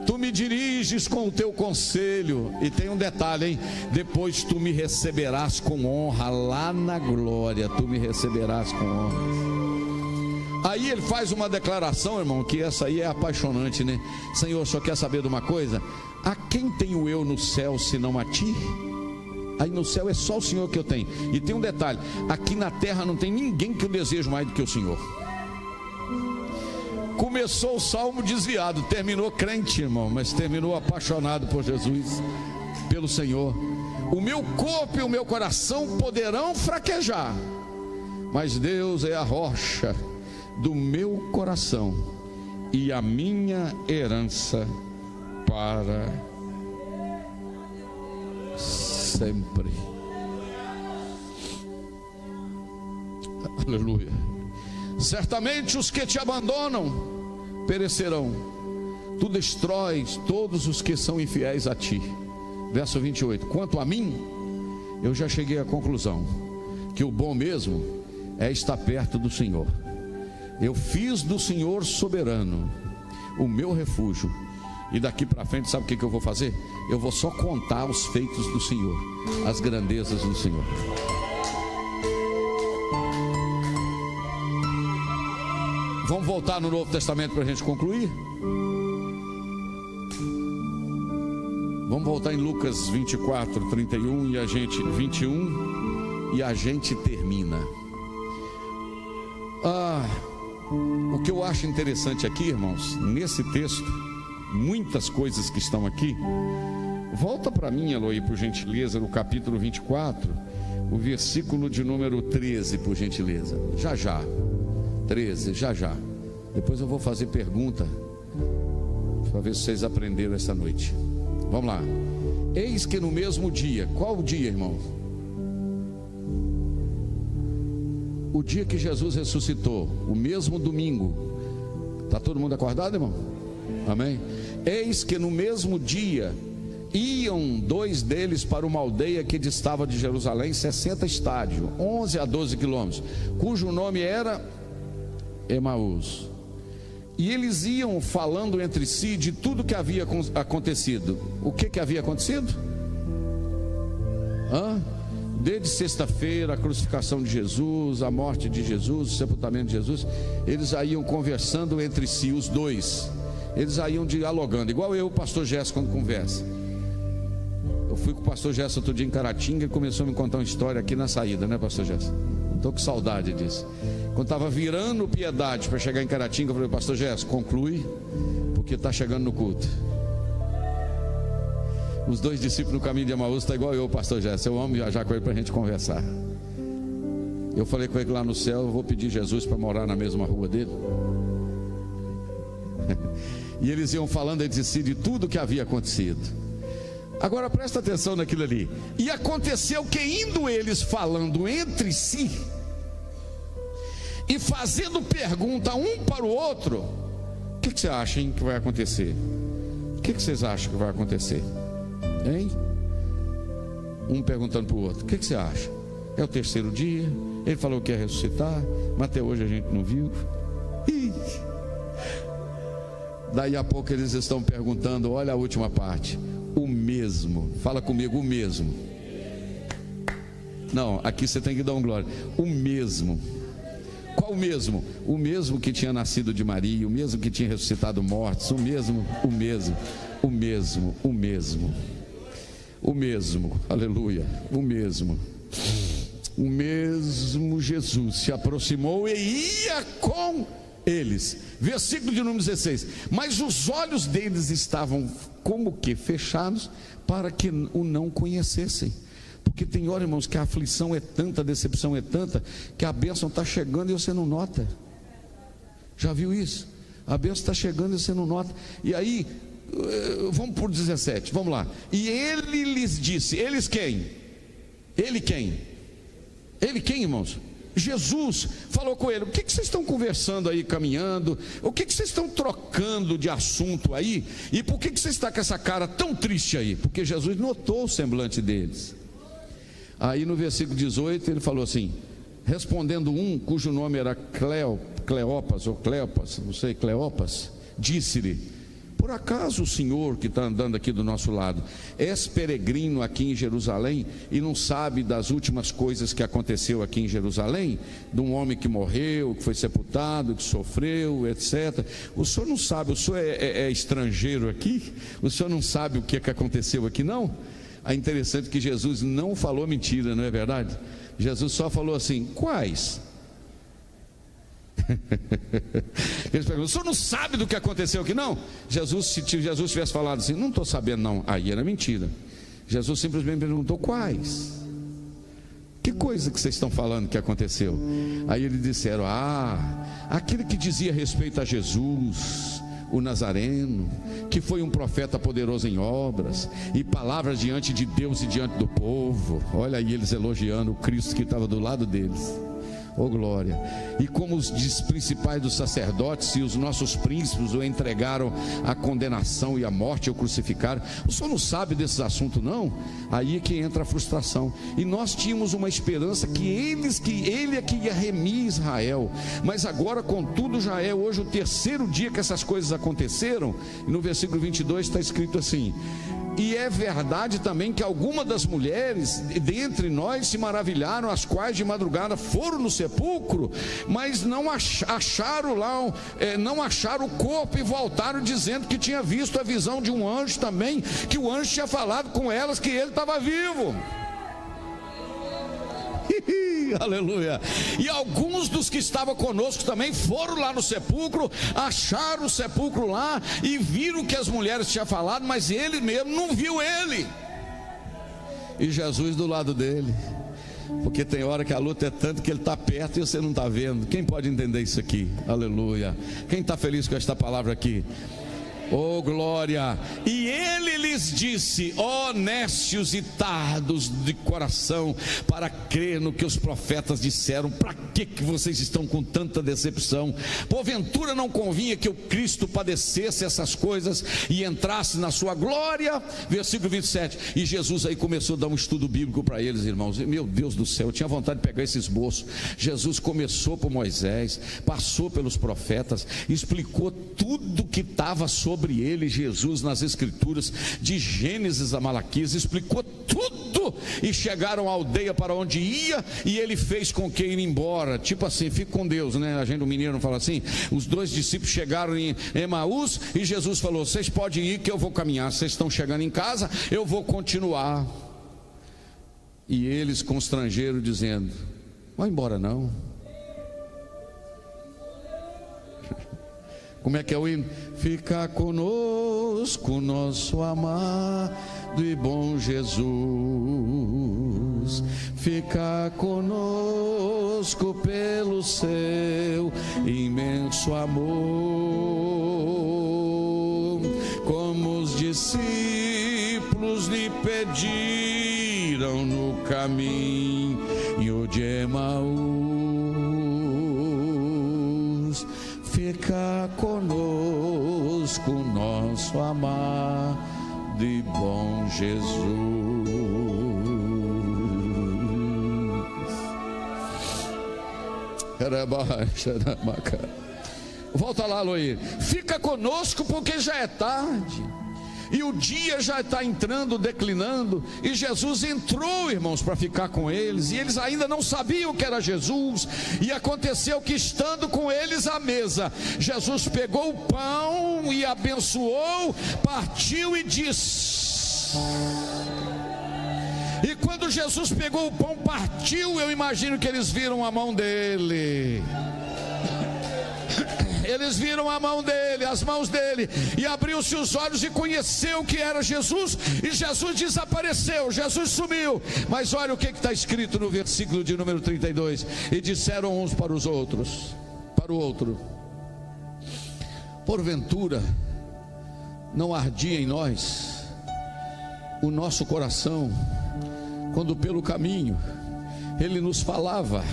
Tu me diriges com o teu conselho. E tem um detalhe, hein? Depois tu me receberás com honra lá na glória. Tu me receberás com honra. Aí ele faz uma declaração, irmão, que essa aí é apaixonante, né? Senhor, só quer saber de uma coisa? A quem tenho eu no céu senão a ti? Aí no céu é só o Senhor que eu tenho. E tem um detalhe: aqui na terra não tem ninguém que eu desejo mais do que o Senhor. Começou o salmo desviado, terminou crente, irmão, mas terminou apaixonado por Jesus, pelo Senhor. O meu corpo e o meu coração poderão fraquejar, mas Deus é a rocha do meu coração e a minha herança para sempre. Aleluia. Certamente os que te abandonam perecerão. Tu destróis todos os que são infiéis a ti. Verso 28. Quanto a mim, eu já cheguei à conclusão que o bom mesmo é estar perto do Senhor. Eu fiz do Senhor soberano o meu refúgio. E daqui para frente, sabe o que eu vou fazer? Eu vou só contar os feitos do Senhor, as grandezas do Senhor. Vamos voltar no Novo Testamento para a gente concluir? Vamos voltar em Lucas 24, 31 e a gente 21 e a gente termina. O que eu acho interessante aqui, irmãos, nesse texto, muitas coisas que estão aqui. Volta para mim, Eloy, por gentileza, no capítulo 24, o versículo de número 13, por gentileza. Já. 13, já. Depois eu vou fazer pergunta para ver se vocês aprenderam essa noite. Vamos lá. Eis que no mesmo dia, qual o dia, irmão? O dia que Jesus ressuscitou, o mesmo domingo. Está todo mundo acordado, irmão? Amém? Eis que no mesmo dia iam dois deles para uma aldeia que distava de Jerusalém 60 estádios, 11 a 12 quilômetros, cujo nome era Emaús. E eles iam falando entre si de tudo que havia acontecido. O que havia acontecido? Desde sexta-feira, a crucificação de Jesus, a morte de Jesus, o sepultamento de Jesus. Eles iam conversando entre si, os dois. Eles iam dialogando, igual eu, o pastor Gerson, quando conversa. Eu fui com o pastor Gerson outro dia em Caratinga e começou a me contar uma história aqui na saída, né, pastor Gerson? Estou com saudade disso. Quando estava virando Piedade para chegar em Caratinga, eu falei: pastor Gerson, conclui, porque está chegando no culto. Os dois discípulos no caminho de Emaús estão igual eu, pastor Gerson. Eu amo viajar com ele para a gente conversar. Eu falei com ele lá no céu: eu vou pedir Jesus para morar na mesma rua dele. E eles iam falando entre si de tudo que havia acontecido. Agora presta atenção naquilo ali. E aconteceu que, indo eles falando entre si e fazendo pergunta um para o outro, o que você acha, hein, que vai acontecer? O que vocês acham que vai acontecer? Hein? Um perguntando para o outro: o que você acha? É o terceiro dia, ele falou que ia ressuscitar, mas até hoje a gente não viu. Ih. Daí a pouco eles estão perguntando, olha a última parte: o mesmo, fala comigo, o mesmo. Não, aqui você tem que dar um glória. O mesmo. Qual o mesmo? O mesmo que tinha nascido de Maria, o mesmo que tinha ressuscitado mortos, o mesmo, aleluia, o mesmo Jesus se aproximou e ia com eles. Versículo de número 16: mas os olhos deles estavam como que fechados, para que o não conhecessem. Porque tem hora, irmãos, que a aflição é tanta, a decepção é tanta, que a bênção está chegando e você não nota. Já viu isso? A bênção está chegando e você não nota. E aí, vamos por 17, vamos lá. E ele lhes disse, eles quem? Ele quem? Ele quem, irmãos? Jesus falou com ele: o que vocês estão conversando aí, caminhando? O que vocês estão trocando de assunto aí? E por que você está com essa cara tão triste aí? Porque Jesus notou o semblante deles. Aí no versículo 18 ele falou assim, respondendo um cujo nome era Cleopas, não sei, Cleopas, disse-lhe: por acaso o senhor que está andando aqui do nosso lado és peregrino aqui em Jerusalém e não sabe das últimas coisas que aconteceu aqui em Jerusalém? De um homem que morreu, que foi sepultado, que sofreu, etc. O senhor não sabe, o senhor é estrangeiro aqui? O senhor não sabe o que aconteceu aqui, não? É interessante que Jesus não falou mentira, não é verdade? Jesus só falou assim: quais? Eles perguntam: o senhor não sabe do que aconteceu aqui, não? Se Jesus tivesse falado assim: não estou sabendo, não, aí era mentira. Jesus simplesmente perguntou: quais? Que coisa que vocês estão falando que aconteceu? Aí eles disseram: aquele que dizia respeito a Jesus, o Nazareno, que foi um profeta poderoso em obras e palavras diante de Deus e diante do povo. Olha aí eles elogiando o Cristo que estava do lado deles. Oh glória! E como os principais dos sacerdotes e os nossos príncipes o entregaram à condenação e à morte, o crucificaram. O senhor não sabe desses assuntos, não? Aí é que entra a frustração. E nós tínhamos uma esperança que ele é que ia remir Israel. Mas agora, contudo, já é hoje o terceiro dia que essas coisas aconteceram. E no versículo 22 está escrito assim: e é verdade também que algumas das mulheres dentre nós se maravilharam, as quais de madrugada foram no sepulcro, mas não acharam lá, não acharam o corpo, e voltaram dizendo que tinha visto a visão de um anjo também, que o anjo tinha falado com elas que ele estava vivo. Aleluia. E alguns dos que estavam conosco também foram lá no sepulcro, acharam o sepulcro lá e viram que as mulheres tinham falado, mas ele mesmo não viu ele. E Jesus do lado dele. Porque tem hora que a luta é tanto que ele está perto e você não está vendo. Quem pode entender isso aqui? Aleluia. Quem está feliz com esta palavra aqui? Oh glória! E ele lhes disse: ó nécios e tardos de coração, para crer no que os profetas disseram. Para que vocês estão com tanta decepção? Porventura não convinha que o Cristo padecesse essas coisas e entrasse na sua glória? Versículo 27. E Jesus aí começou a dar um estudo bíblico para eles, irmãos. Meu Deus do céu, eu tinha vontade de pegar esse esboço. Jesus começou por Moisés, passou pelos profetas, explicou tudo que estava sobre ele, Jesus, nas escrituras, de Gênesis a Malaquias, explicou tudo, e chegaram à aldeia para onde ia, e ele fez com que ir embora, tipo assim, fique com Deus, né? A gente do mineiro fala assim. Os dois discípulos chegaram em Emaús, e Jesus falou: vocês podem ir que eu vou caminhar, vocês estão chegando em casa, eu vou continuar. E eles constrangeram, dizendo: vai embora não. Como é que é o hino? Fica conosco nosso amado e bom Jesus, fica conosco pelo seu imenso amor. caminho de Emaús, fica conosco nosso amado e bom Jesus. Volta lá, Loí. Fica conosco porque já é tarde e o dia já está entrando, declinando. E Jesus entrou, irmãos, para ficar com eles, e eles ainda não sabiam que era Jesus. E aconteceu que, estando com eles à mesa, Jesus pegou o pão e abençoou, partiu e disse. E quando Jesus pegou o pão, partiu, eu imagino que eles viram a mão dele. Eles viram a mão dele, as mãos dele, e abriu-se os olhos e conheceu que era Jesus, e Jesus desapareceu, Jesus sumiu. Mas olha o que está escrito no versículo de número 32: e disseram uns para os outros, para o outro: porventura não ardia em nós o nosso coração, quando pelo caminho ele nos falava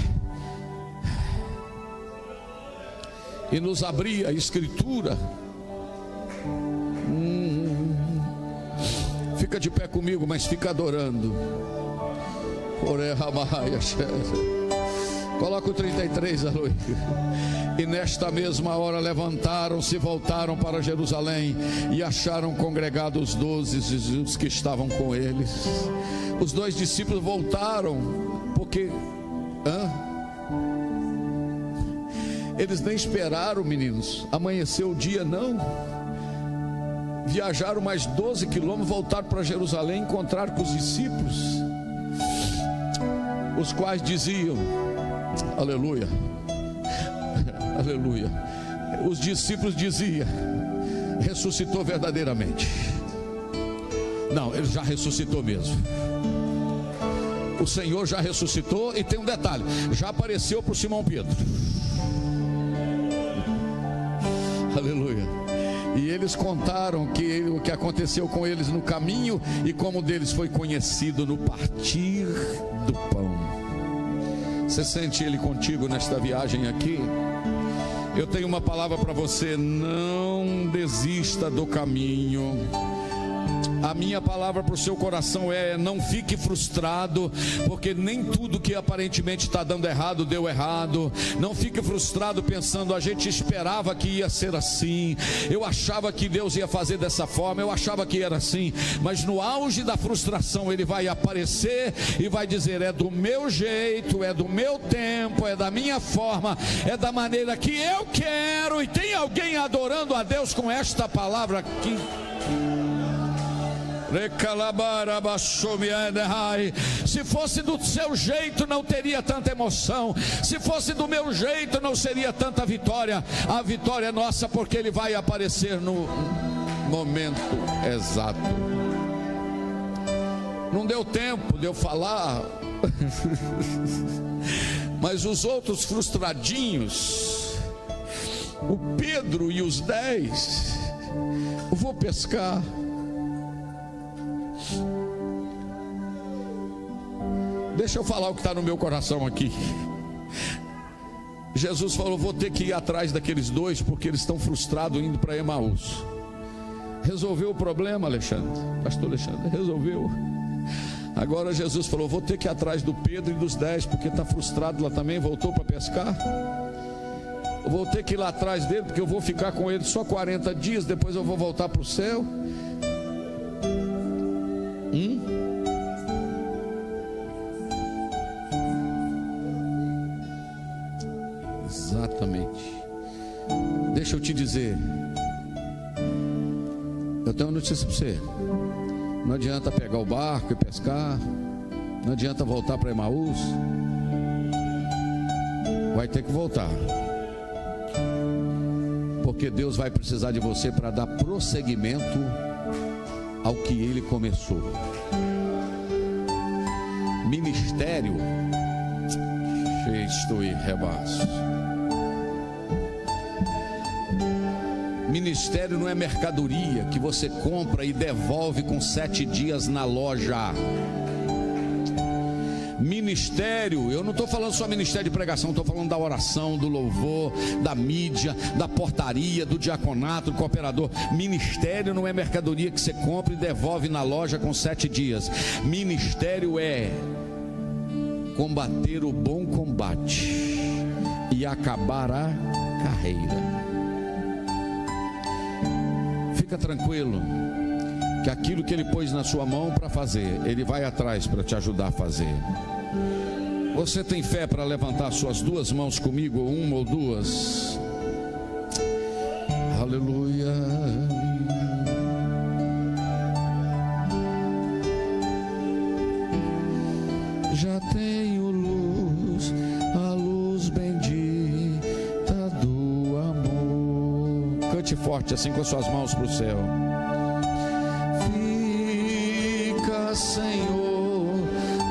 e nos abria a escritura? Fica de pé comigo, mas fica adorando. Coloca o 33, Aloy. E nesta mesma hora levantaram-se e voltaram para Jerusalém, e acharam congregados 12 e os que estavam com eles. Os 2 discípulos voltaram, porque eles nem esperaram, meninos, amanheceu o dia, não. Viajaram mais 12 quilômetros, voltaram para Jerusalém, encontraram com os discípulos, os quais diziam, aleluia, aleluia. Os discípulos diziam: ressuscitou verdadeiramente. Não, ele já ressuscitou mesmo. O Senhor já ressuscitou, e tem um detalhe: já apareceu para o Simão Pedro. Aleluia. E eles contaram o que aconteceu com eles no caminho, e como deles foi conhecido no partir do pão. Você sente Ele contigo nesta viagem aqui? Eu tenho uma palavra para você: não desista do caminho. A minha palavra para o seu coração é: não fique frustrado, porque nem tudo que aparentemente está dando errado, deu errado. Não fique frustrado pensando: a gente esperava que ia ser assim, eu achava que Deus ia fazer dessa forma, eu achava que era assim. Mas no auge da frustração Ele vai aparecer e vai dizer: é do meu jeito, é do meu tempo, é da minha forma, é da maneira que eu quero. E tem alguém adorando a Deus com esta palavra aqui? Se fosse do seu jeito, não teria tanta emoção. Se fosse do meu jeito, não seria tanta vitória. A vitória é nossa, porque Ele vai aparecer no momento exato. Não deu tempo de eu falar, mas os outros frustradinhos, o Pedro e os 10, eu vou pescar. Deixa eu falar o que está no meu coração aqui. Jesus falou: vou ter que ir atrás daqueles 2, porque eles estão frustrados indo para Emaús. Resolveu o problema, Alexandre? Pastor Alexandre, resolveu. Agora Jesus falou: vou ter que ir atrás do Pedro e dos 10, porque está frustrado lá também, voltou para pescar. Eu vou ter que ir lá atrás dele, porque eu vou ficar com ele só 40 dias, depois eu vou voltar para o céu. Exatamente. Deixa eu te dizer, eu tenho uma notícia para você: não adianta pegar o barco e pescar, não adianta voltar para Emaús. Vai ter que voltar, porque Deus vai precisar de você para dar prosseguimento ao que Ele começou. Ministério, Cristo e rebaço. Ministério não é mercadoria que você compra e devolve com 7 dias na loja. Ministério, eu não estou falando só ministério de pregação, estou falando da oração, do louvor, da mídia, da portaria, do diaconato, do cooperador. Ministério não é mercadoria que você compra e devolve na loja com 7 dias. Ministério é combater o bom combate e acabar a carreira. Fica tranquilo, que aquilo que Ele pôs na sua mão para fazer, Ele vai atrás para te ajudar a fazer. Você tem fé para levantar suas 2 mãos comigo, ou 1 ou 2? Aleluia. Já tenho luz, a luz bendita do amor. Cante forte assim com as suas mãos para o céu. Senhor,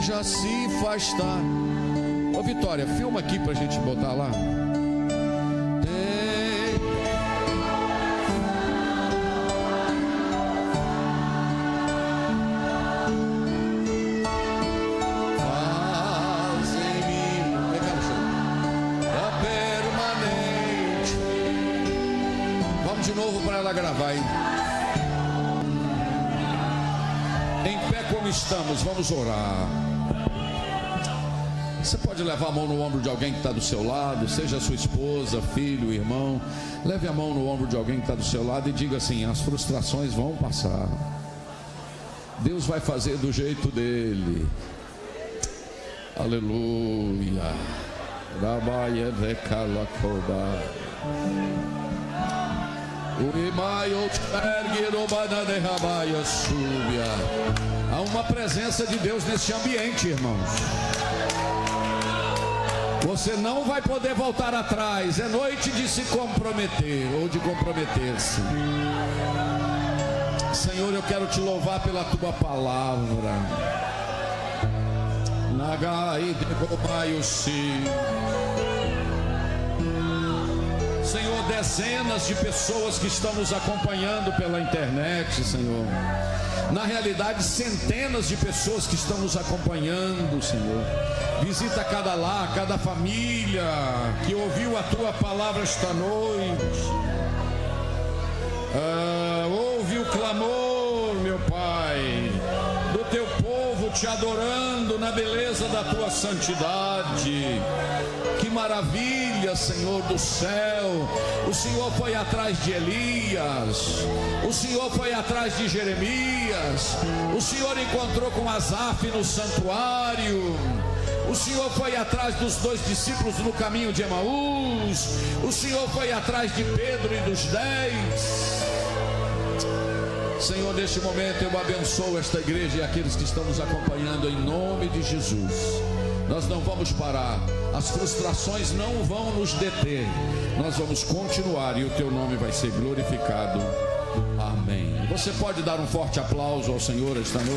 já se faz tarde. Ô Vitória, filma aqui pra gente botar lá. Faz em mim a permanente. Vamos de novo para ela gravar, hein? Como estamos, vamos orar. Você pode levar a mão no ombro de alguém que está do seu lado, seja sua esposa, filho, irmão. Leve a mão no ombro de alguém que está do seu lado e diga assim: as frustrações vão passar, Deus vai fazer do jeito dele. Aleluia. Há uma presença de Deus nesse ambiente, irmãos. Você não vai poder voltar atrás. É noite de se comprometer ou de comprometer-se. Senhor, eu quero te louvar pela tua palavra. Nagai degobai-o-si. Senhor, dezenas de pessoas que estão nos acompanhando pela internet, Senhor. Na realidade, centenas de pessoas que estão nos acompanhando, Senhor. Visita cada lar, cada família que ouviu a tua palavra esta noite. Ouve o clamor, meu Pai, do teu povo te adorando na beleza da tua santidade. Que maravilha, Senhor do céu. O Senhor foi atrás de Elias, o Senhor foi atrás de Jeremias, o Senhor encontrou com Asaf no santuário, o Senhor foi atrás dos 2 discípulos no caminho de Emaús, o Senhor foi atrás de Pedro e dos 10. Senhor, neste momento eu abençoo esta igreja e aqueles que estão nos acompanhando em nome de Jesus. Nós não vamos parar, as frustrações não vão nos deter, nós vamos continuar e o teu nome vai ser glorificado. Amém. Você pode dar um forte aplauso ao Senhor esta noite?